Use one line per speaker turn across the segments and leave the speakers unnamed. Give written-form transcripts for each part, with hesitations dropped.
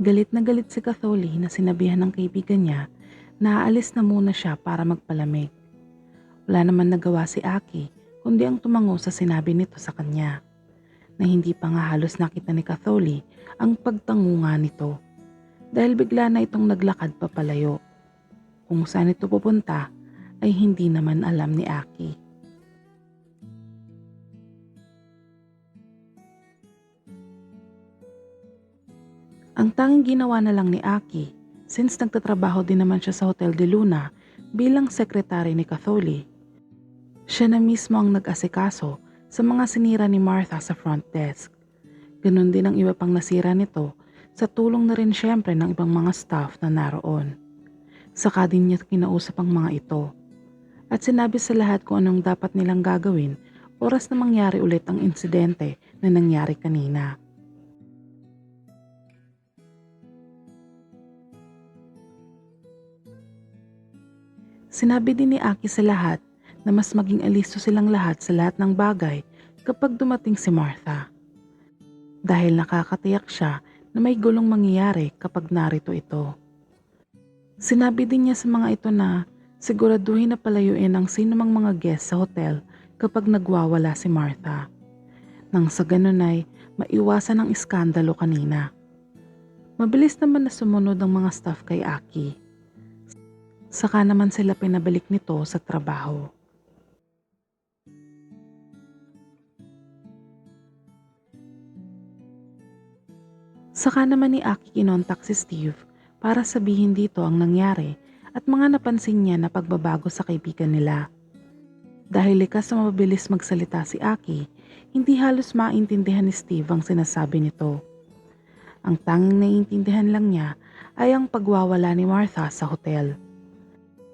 Galit na galit si Catholi na sinabihan ng kaibigan niya na aalis na muna siya para magpalamig. Wala naman nagawa si Aki kundi ang tumango sa sinabi nito sa kanya, na hindi pa nga halos nakita ni Catholi ang pagtangunga nito dahil bigla na itong naglakad papalayo. Kung saan ito pupunta ay hindi naman alam ni Aki. Ang tanging ginawa na lang ni Aki, since nagtatrabaho din naman siya sa Hotel de Luna bilang sekretary ni Catholi, siya na mismo ang nag-asikaso sa mga sinira ni Martha sa front desk. Ganon din ang iba pang nasira nito sa tulong na rin syempre ng ibang mga staff na naroon. Saka din niya kinausap ang mga ito at sinabi sa lahat kung anong dapat nilang gagawin oras na mangyari ulit ang insidente na nangyari kanina. Sinabi din ni Aki sa lahat na mas maging alisto silang lahat sa lahat ng bagay kapag dumating si Martha. Dahil nakakatiyak siya na may gulong mangyayari kapag narito ito. Sinabi din niya sa mga ito na siguraduhin na palayuin ang sinumang mga guest sa hotel kapag nagwawala si Martha. Nang sa ganun ay maiwasan ang iskandalo kanina. Mabilis naman na sumunod ang mga staff kay Aki. Saka naman sila pinabalik nito sa trabaho. Saka naman ni Aki kinontak si Steve para sabihin dito ang nangyari at mga napansin niya na pagbabago sa kaibigan nila. Dahil likas na mabilis magsalita si Aki, hindi halos maintindihan ni Steve ang sinasabi nito. Ang tanging naiintindihan lang niya ay ang pagwawala ni Martha sa hotel.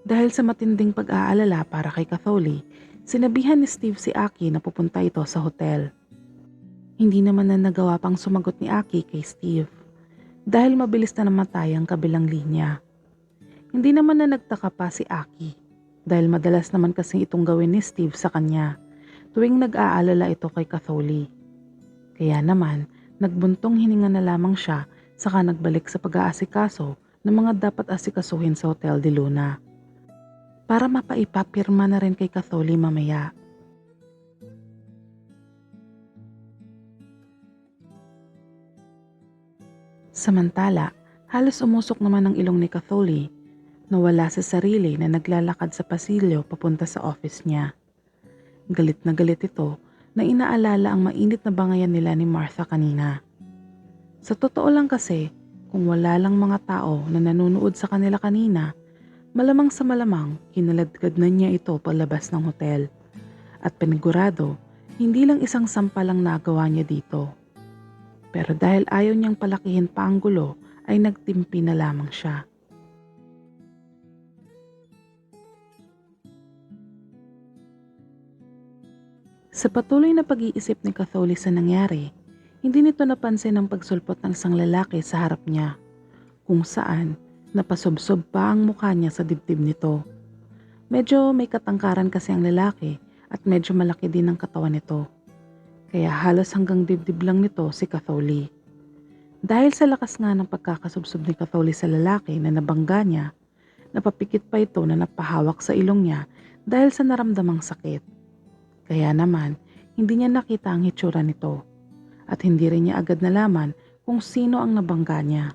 Dahil sa matinding pag-aalala para kay Catholi, sinabihan ni Steve si Aki na pupunta ito sa hotel. Hindi naman na nagawa pang sumagot ni Aki kay Steve dahil mabilis na namatay ang kabilang linya. Hindi naman na nagtaka pa si Aki dahil madalas naman kasing itong gawin ni Steve sa kanya tuwing nag-aalala ito kay Catholi. Kaya naman, nagbuntong hininga na lamang siya saka nagbalik sa pag-aasikaso ng mga dapat asikasuhin sa Hotel de Luna para mapaipapirma na rin kay Catholi mamaya. Samantala, halos umusok naman ang ilong ni Catholi na wala sa sarili na naglalakad sa pasilyo papunta sa office niya. Galit na galit ito na inaalala ang mainit na bangayan nila ni Martha kanina. Sa totoo lang kasi, kung wala lang mga tao na nanonood sa kanila kanina, malamang sa malamang kinaladkad na niya ito palabas ng hotel. At panigurado, hindi lang isang sampal ang nagawa niya dito. Pero dahil ayaw niyang palakihin pa ang gulo, ay nagtimpi na lamang siya. Sa patuloy na pag-iisip ni Catholi sa nangyari, hindi nito napansin ang pagsulpot ng isang lalaki sa harap niya, kung saan napasobsob pa ang mukha niya sa dibdib nito. Medyo may katangkaran kasi ang lalaki at medyo malaki din ang katawan nito. Kaya halos hanggang dibdib lang nito si Catholi. Dahil sa lakas nga ng pagkakasubsob ni Catholi sa lalaki na nabangga niya, napapikit pa ito na napahawak sa ilong niya dahil sa naramdamang sakit. Kaya naman, hindi niya nakita ang hitsura nito at hindi rin niya agad nalaman kung sino ang nabangga niya.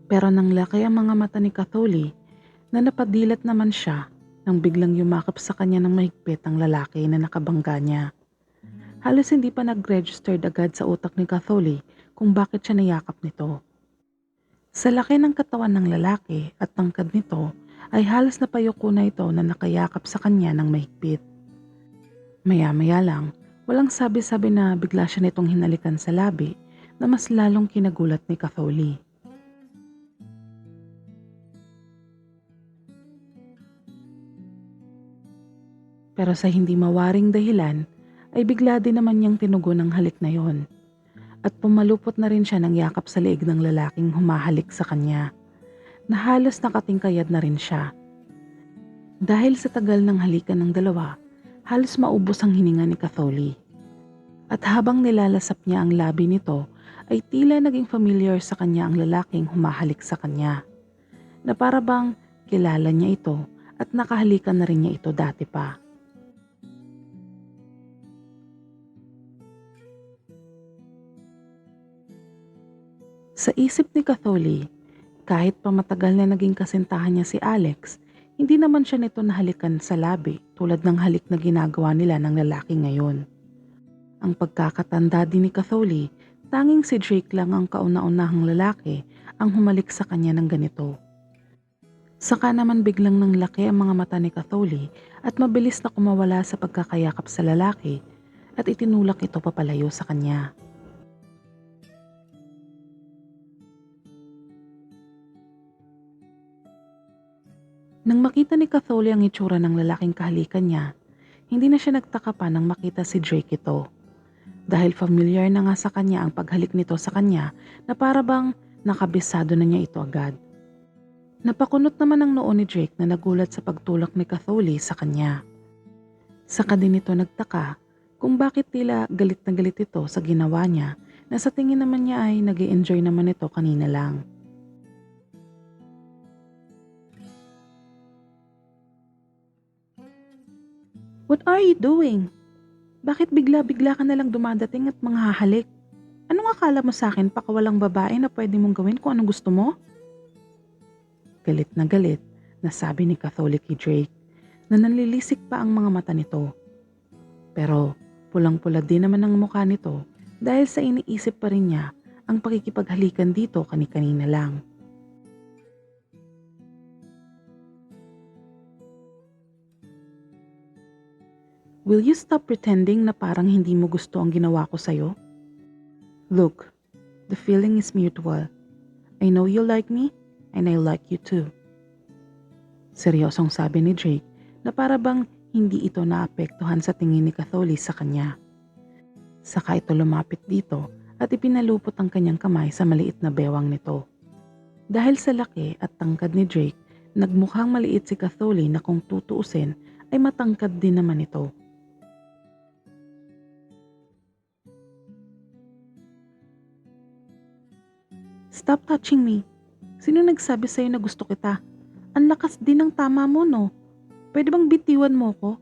Pero nang laki ang mga mata ni Catholi, na napadilat naman siya nang biglang yumakap sa kanya ng mahigpit ang lalaki na nakabangga niya. Halos hindi pa nag-registered agad sa utak ni Catholi kung bakit siya niyakap nito. Sa laki ng katawan ng lalaki at tangkad nito ay halos napayuko na ito na nakayakap sa kanya ng mahigpit. Maya-maya lang, walang sabi-sabi na bigla siya nitong hinalikan sa labi na mas lalong kinagulat ni Catholi. Pero sa hindi mawaring dahilan ay bigla din naman niyang tinugon ang halik na yon. At pumalupot na rin siya ng yakap sa leeg ng lalaking humahalik sa kanya, na halos nakatingkayad na rin siya. Dahil sa tagal ng halikan ng dalawa, Halos maubos ang hininga ni Catholi. At habang nilalasap niya ang labi nito, ay tila naging familiar sa kanya ang lalaking humahalik sa kanya. Na para bang kilala niya ito at nakahalikan na rin niya ito dati pa. Sa isip ni Catholi, kahit pa matagal na naging kasintahan niya si Alex, hindi naman siya nito nahalikan sa labi tulad ng halik na ginagawa nila ng lalaki ngayon. Ang pagkakatanda din ni Catholi, tanging si Drake lang ang kauna-unahang lalaki ang humalik sa kanya ng ganito. Saka naman biglang nang laki ang mga mata ni Catholi at mabilis na kumawala sa pagkakayakap sa lalaki at itinulak ito papalayo sa kanya. Nang makita ni Catholi ang itsura ng lalaking kahalikan niya, hindi na siya nagtaka pa nang makita si Drake ito. Dahil familiar na nga sa kanya ang paghalik nito sa kanya na para bang nakabisado na niya ito agad. Napakunot naman ang noo ni Drake na nagulat sa pagtulak ni Catholi sa kanya. Saka din ito nagtaka kung bakit tila galit na galit ito sa ginawa niya na sa tingin naman niya ay nag-i-enjoy naman ito kanina lang. "What are you doing? Bakit bigla-bigla ka nalang dumadating at manghahalik? Anong akala mo sa akin, pakawalang babae na pwede mong gawin kung anong gusto mo?" Galit na sabi ni Catholic kay Drake na nanlilisik pa ang mga mata nito. Pero pulang-pula din naman ang mukha nito dahil sa iniisip pa rin niya ang pakikipaghalikan dito kani-kanina lang. "Will you stop pretending na parang hindi mo gusto ang ginawa ko sa'yo? Look, the feeling is mutual. I know you like me and I like you too." Seryosong sabi ni Drake na para bang hindi ito naapektuhan sa tingin ni Catholi sa kanya. Saka ito lumapit dito at ipinalupot ang kanyang kamay sa maliit na bewang nito. Dahil sa laki at tangkad ni Drake, nagmukhang maliit si Catholi na kung tutuusin ay matangkad din naman ito. "Stop touching me. Sino nagsabi sa'yo na gusto kita? Ang lakas din ng tama mo, no? Pwede bang bitiwan mo ko?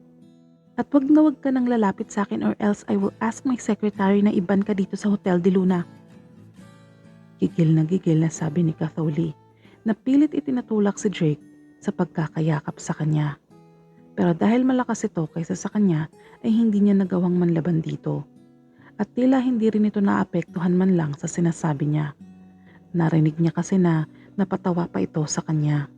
At wag na wag ka nang lalapit sa akin or else I will ask my secretary na iban ka dito sa Hotel de Luna." Gigil na sabi ni Catholi na pilit itinatulak si Drake sa pagkakayakap sa kanya. Pero dahil malakas ito kaysa sa kanya ay hindi niya nagawang manlaban dito. At tila hindi rin ito naapektuhan man lang sa sinasabi niya. Narinig niya kasi na napatawa pa ito sa kanya.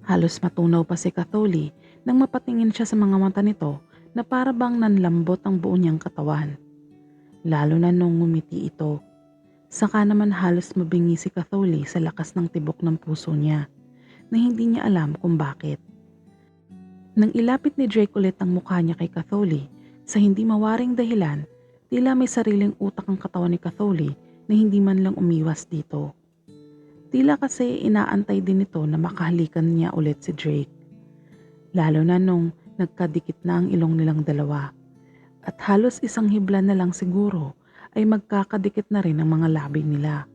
Halos matunaw pa si Catholi nang mapatingin siya sa mga mata nito na para bang nanlambot ang buo niyang katawan. Lalo na nung ngumiti ito. Saka naman halos mabingi si Catholi sa lakas ng tibok ng puso niya na hindi niya alam kung bakit. Nang ilapit ni Drake ulit ang mukha niya kay Catholi, sa hindi mawaring dahilan, tila may sariling utak ang katawan ni Catholi na hindi man lang umiwas dito. Tila kasi inaantay din ito na makahalikan niya ulit si Drake. Lalo na nung nagkadikit na ang ilong nilang dalawa. At halos isang hibla na lang siguro ay magkakadikit na rin ang mga labi nila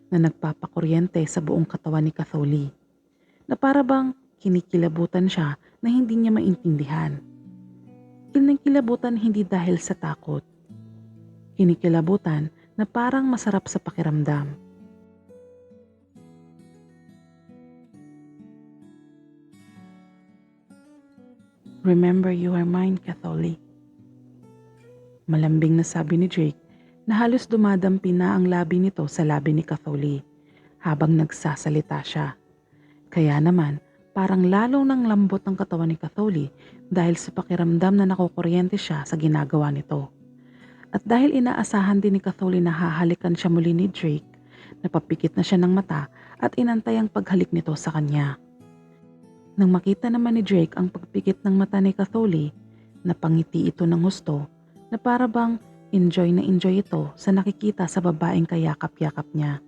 na nagpapakuryente sa buong katawan ni Catholi. Na para bang kinikilabutan siya na hindi niya maintindihan. Kinikilabutan hindi dahil sa takot. Kinikilabutan na parang masarap sa pakiramdam. "Remember you are mine, Catholi." Malambing na sabi ni Drake na halos dumadampi na ang labi nito sa labi ni Catholi habang nagsasalita siya. Kaya naman parang lalong nang lambot ang katawan ni Catholi dahil sa pakiramdam na nakukuryente siya sa ginagawa nito. At dahil inaasahan din ni Catholi na hahalikan siya muli ni Drake, napapikit na siya ng mata at inantay ang paghalik nito sa kanya. Nang makita naman ni Drake ang pagpikit ng mata ni Catholi, napangiti ito ng husto na para bang na enjoy ito sa nakikita sa babaeng kayakap-yakap niya.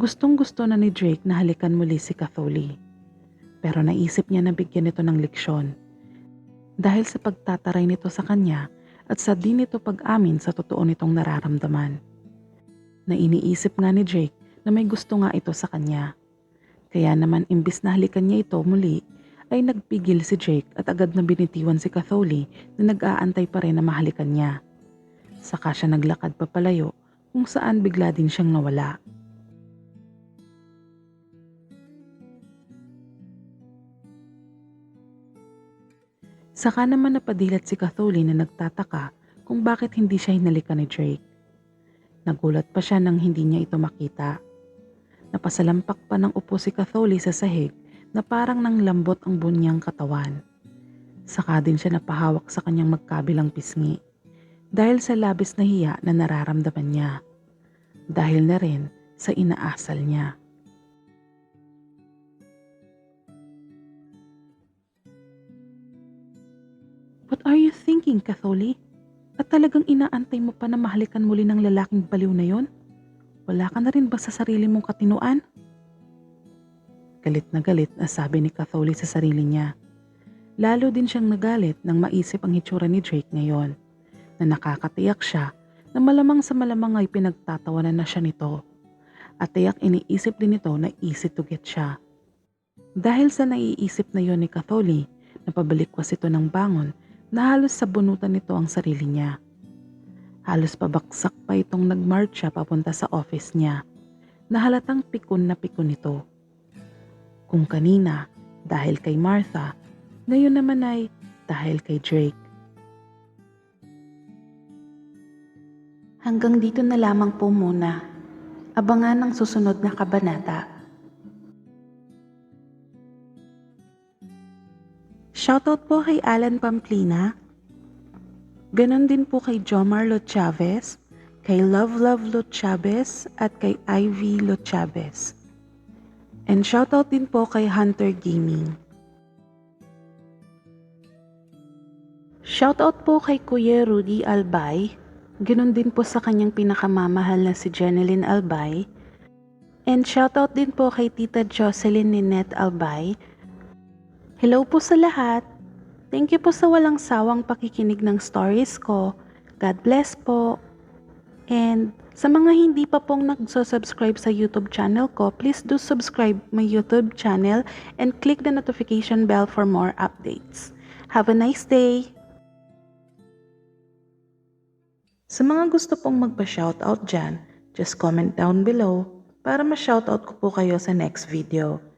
Gustong-gusto na ni Drake na halikan muli si Catholi. Pero naisip niya na bigyan ito ng leksyon. Dahil sa pagtataray nito sa kanya at sa di nito pag-amin sa totoo nitong nararamdaman. Na iniisip nga ni Drake na may gusto nga ito sa kanya. Kaya naman imbis na halikan niya ito muli, ay nagpigil si Drake at agad na binitiwan si Catholi na nag-aantay pa rin na mahalikan niya. Saka siya naglakad papalayo kung saan bigla din siyang nawala. Saka naman napadilat si Catholi na nagtataka kung bakit hindi siya hinalikan ni Drake. Nagulat pa siya nang hindi niya ito makita. Napasalampak pa ng upo si Catholi sa sahig na parang nang lambot ang bunyang katawan. Saka din siya napahawak sa kanyang magkabilang pisngi dahil sa labis na hiya na nararamdaman niya. Dahil na rin sa inaasal niya. What are you thinking, Catholi? At talagang inaantay mo pa na mahalikan muli ng lalaking baliw na yon? Wala ka na rin ba sa sarili mong katinuan? Galit na sabi ni Catholi sa sarili niya. Lalo din siyang nagalit nang maisip ang hitsura ni Drake ngayon, na nakakatiyak siya na malamang sa malamang ay pinagtatawanan na siya nito. At tiyak iniisip din nito na easy to get siya. Dahil sa naiisip na yon ni Catholi, napabalikwas ito ng bangon na halos sa bunutan nito ang sarili niya. Halos pabaksak pa itong nagmarcha papunta sa office niya, na halatang pikon na pikon ito. Kung kanina dahil kay Martha, ngayon naman ay dahil kay Drake. Hanggang dito na lamang po muna. Abangan ang susunod na kabanata. Shoutout po kay Alan Pamplina. Ganon din po kay Jomar Lochavez, kay Love Lochavez at kay Ivy Lochavez. And shoutout din po kay Hunter Gaming. Shoutout po kay Kuya Rudy Albay. Ganon din po sa kanyang pinakamamahal na si Jeneline Albay. And shoutout din po kay Tita Jocelyn Ninette Albay. Hello po sa lahat. Thank you po sa walang sawang pakikinig ng stories ko. God bless po. And sa mga hindi pa pong nagsusubscribe sa YouTube channel ko, please do subscribe my YouTube channel and click the notification bell for more updates. Have a nice day! Sa mga gusto pong magpa-shoutout dyan, just comment down below para ma-shoutout ko po kayo sa next video.